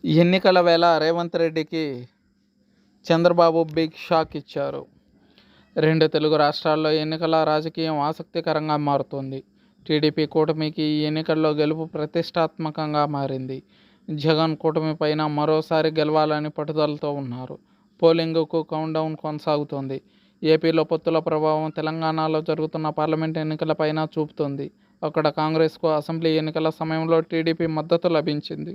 ఎన్నికల వేళ రేవంత్ రెడ్డికి చంద్రబాబు బిగ్ షాక్ ఇచ్చారు. 2 తెలుగు రాష్ట్రాల్లో ఎన్నికల రాజకీయం ఆసక్తికరంగా మారుతోంది. టీడీపీ కూటమికి ఈ ఎన్నికల్లో గెలుపు ప్రతిష్టాత్మకంగా మారింది. జగన్ కూటమి పైన మరోసారి గెలవాలని పట్టుదలతో ఉన్నారు. పోలింగ్కు కౌంట్డౌన్ కొనసాగుతోంది. ఏపీలో పొత్తుల ప్రభావం తెలంగాణలో జరుగుతున్న పార్లమెంట్ ఎన్నికలపైన చూపుతోంది. అక్కడ కాంగ్రెస్కు అసెంబ్లీ ఎన్నికల సమయంలో టీడీపీ మద్దతు లభించింది.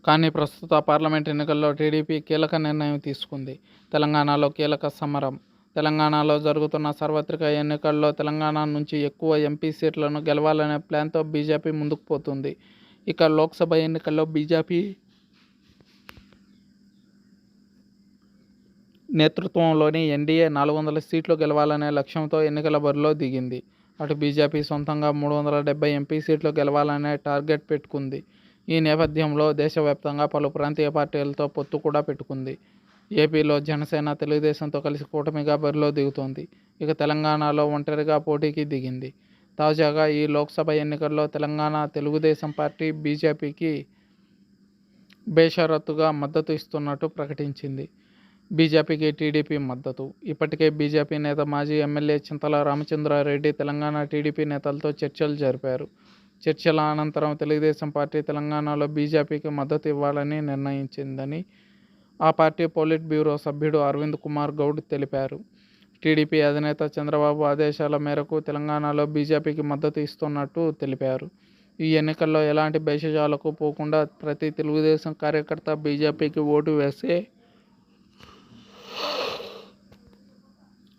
కానీ ప్రస్తుత పార్లమెంట్ ఎన్నికల్లో టీడీపీ కీలక నిర్ణయం తీసుకుంది. తెలంగాణలో కీలక సమరం. తెలంగాణలో జరుగుతున్న సార్వత్రిక ఎన్నికల్లో తెలంగాణ నుంచి ఎక్కువ ఎంపీ సీట్లను గెలవాలనే ప్లాన్తో బీజేపీ ముందుకు పోతుంది. ఇక లోక్సభ ఎన్నికల్లో బీజేపీ నేతృత్వంలోని ఎన్డీఏ 400 సీట్లు గెలవాలనే లక్ష్యంతో ఎన్నికల బరిలో దిగింది. అటు బీజేపీ సొంతంగా 370 ఎంపీ సీట్లు గెలవాలనే టార్గెట్ పెట్టుకుంది. ఈ నేపథ్యంలో దేశవ్యాప్తంగా పలు ప్రాంతీయ పార్టీలతో పొత్తు కూడా పెట్టుకుంది. ఏపీలో జనసేన తెలుగుదేశంతో కలిసి కూటమిగా బరిలో దిగుతోంది. ఇక తెలంగాణలో ఒంటరిగా పోటీకి దిగింది. తాజాగా ఈ లోక్సభ ఎన్నికల్లో తెలంగాణ తెలుగుదేశం పార్టీ బీజేపీకి బేషరతుగా మద్దతు ఇస్తున్నట్టు ప్రకటించింది. బీజేపీకి టీడీపీ మద్దతు. ఇప్పటికే బీజేపీ నేత మాజీ ఎమ్మెల్యే చింతల రామచంద్రారెడ్డి తెలంగాణ టీడీపీ నేతలతో చర్చలు జరిపారు. చర్చల అనంతరం తెలుగుదేశం పార్టీ తెలంగాణలో బీజేపీకి మద్దతు ఇవ్వాలని నిర్ణయించిందని ఆ పార్టీ పోలిట్ బ్యూరో సభ్యుడు అరవింద్ కుమార్ గౌడ్ తెలిపారు. టీడీపీ అధినేత చంద్రబాబు ఆదేశాల మేరకు తెలంగాణలో బీజేపీకి మద్దతు ఇస్తున్నట్టు తెలిపారు. ఈ ఎన్నికల్లో ఎలాంటి భేషజాలకు పోకుండా ప్రతి తెలుగుదేశం కార్యకర్త బీజేపీకి ఓటు వేసే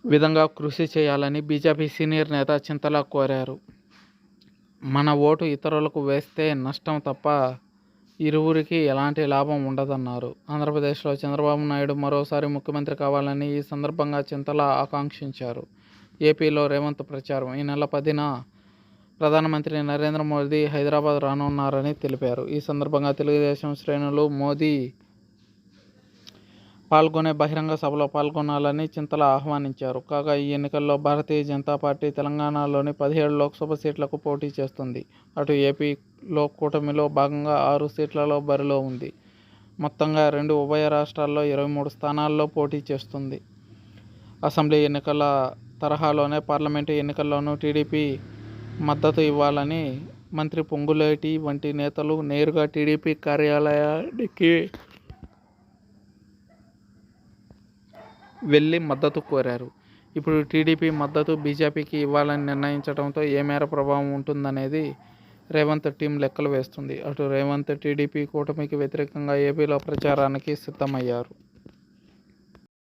విధంగా కృషి చేయాలని బీజేపీ సీనియర్ నేత చింతల కోరారు. మన ఓటు ఇతరులకు వేస్తే నష్టం తప్ప ఇరువురికి ఎలాంటి లాభం ఉండదన్నారు. ఆంధ్రప్రదేశ్లో చంద్రబాబు నాయుడు మరోసారి ముఖ్యమంత్రి కావాలని ఈ సందర్భంగా చింతల ఆకాంక్షించారు. ఏపీలో రేవంత్ ప్రచారం. ఈ నెల 10న ప్రధానమంత్రి నరేంద్ర మోదీ హైదరాబాద్ రానున్నారని తెలిపారు. ఈ సందర్భంగా తెలుగుదేశం శ్రేణులు మోదీ పాల్గొనే బహిరంగ సభలో పాల్గొనాలని చింతల ఆహ్వానించారు. కాగా ఈ ఎన్నికల్లో భారతీయ జనతా పార్టీ తెలంగాణలోని 17 లోక్సభ సీట్లకు పోటీ చేస్తుంది. అటు ఏపీలో కూటమిలో భాగంగా 6 సీట్లలో బరిలో ఉంది. మొత్తంగా 2 ఉభయ రాష్ట్రాల్లో 23 స్థానాల్లో పోటీ చేస్తుంది. అసెంబ్లీ ఎన్నికల తరహాలోనే పార్లమెంటు ఎన్నికల్లోనూ టీడీపీ మద్దతు ఇవ్వాలని మంత్రి పొంగులేటి వంటి నేతలు నేరుగా టీడీపీ కార్యాలయానికి వెళ్లి మద్దతు కోరారు. ఇప్పుడు టీడీపీ మద్దతు బీజేపీకి ఇవ్వాలని నిర్ణయించడంతో ఏ మేర ప్రభావం ఉంటుందనేది రేవంత్ టీం లెక్కలు వేస్తుంది. అటు రేవంత్ టీడీపీ కూటమికి వ్యతిరేకంగా ఏపీలో ప్రచారానికి సిద్ధమయ్యారు.